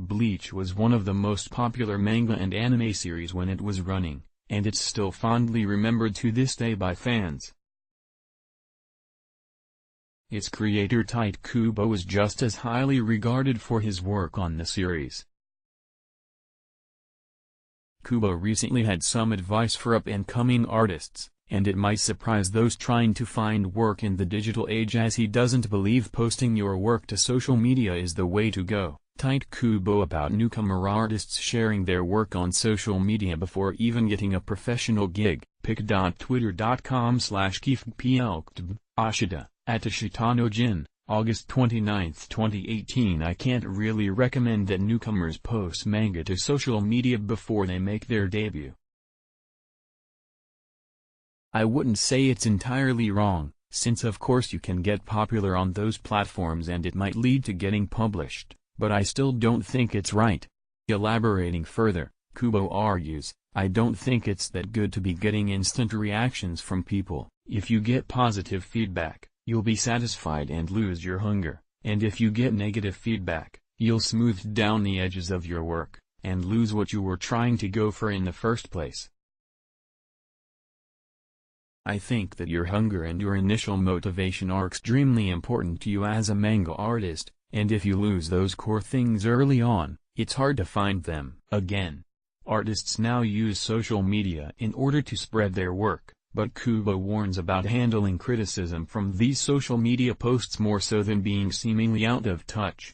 Bleach was one of the most popular manga and anime series when it was running, and it's still fondly remembered to this day by fans. Its creator Tite Kubo is just as highly regarded for his work on the series. Kubo recently had some advice for up-and-coming artists, and it might surprise those trying to find work in the digital age, as he doesn't believe posting your work to social media is the way to go. Tite Kubo about newcomer artists sharing their work on social media before even getting a professional gig. pic.twitter.com/kifplktb, Ashida, Atashitano Jin, August 29, 2018. I can't really recommend that newcomers post manga to social media before they make their debut. I wouldn't say it's entirely wrong, since of course you can get popular on those platforms and it might lead to getting published, but I still don't think it's right. Elaborating further, Kubo argues, I don't think it's that good to be getting instant reactions from people. If you get positive feedback, you'll be satisfied and lose your hunger, and if you get negative feedback, you'll smooth down the edges of your work, and lose what you were trying to go for in the first place. I think that your hunger and your initial motivation are extremely important to you as a manga artist, and if you lose those core things early on, it's hard to find them again. Artists now use social media in order to spread their work, but Kubo warns about handling criticism from these social media posts more so than being seemingly out of touch.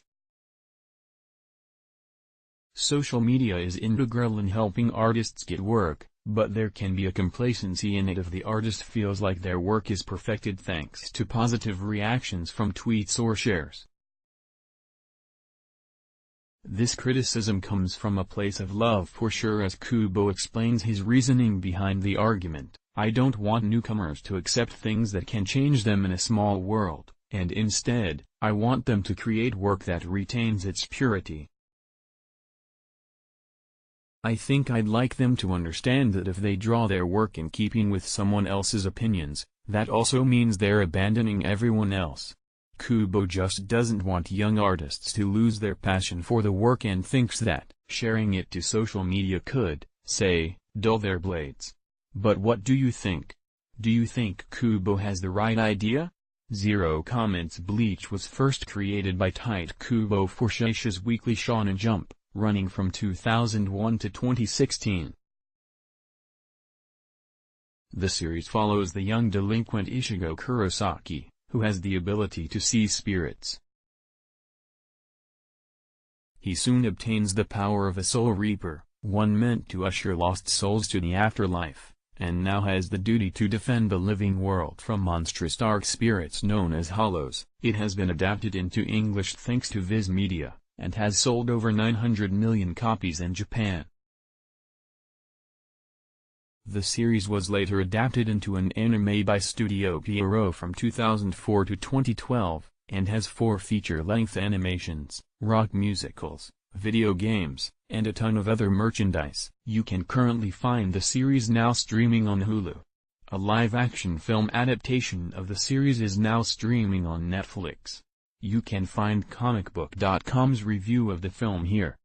Social media is integral in helping artists get work, but there can be a complacency in it if the artist feels like their work is perfected thanks to positive reactions from tweets or shares. This criticism comes from a place of love for sure, as Kubo explains his reasoning behind the argument. I don't want newcomers to accept things that can change them in a small world, and instead, I want them to create work that retains its purity. I think I'd like them to understand that if they draw their work in keeping with someone else's opinions, that also means they're abandoning everyone else. Kubo just doesn't want young artists to lose their passion for the work and thinks that sharing it to social media could, say, dull their blades. But what do you think? Do you think Kubo has the right idea? 0 comments. Bleach was first created by Tite Kubo for Shueisha's Weekly Shonen Jump, running from 2001 to 2016. The series follows the young delinquent Ishigo Kurosaki, who has the ability to see spirits. He soon obtains the power of a soul reaper, one meant to usher lost souls to the afterlife, and now has the duty to defend the living world from monstrous dark spirits known as hollows. It has been adapted into English thanks to Viz Media, and has sold over 900 million copies in Japan. The series was later adapted into an anime by Studio Pierrot from 2004 to 2012, and has 4 feature-length animations, rock musicals, video games, and a ton of other merchandise. You can currently find the series now streaming on Hulu. A live-action film adaptation of the series is now streaming on Netflix. You can find comicbook.com's review of the film here.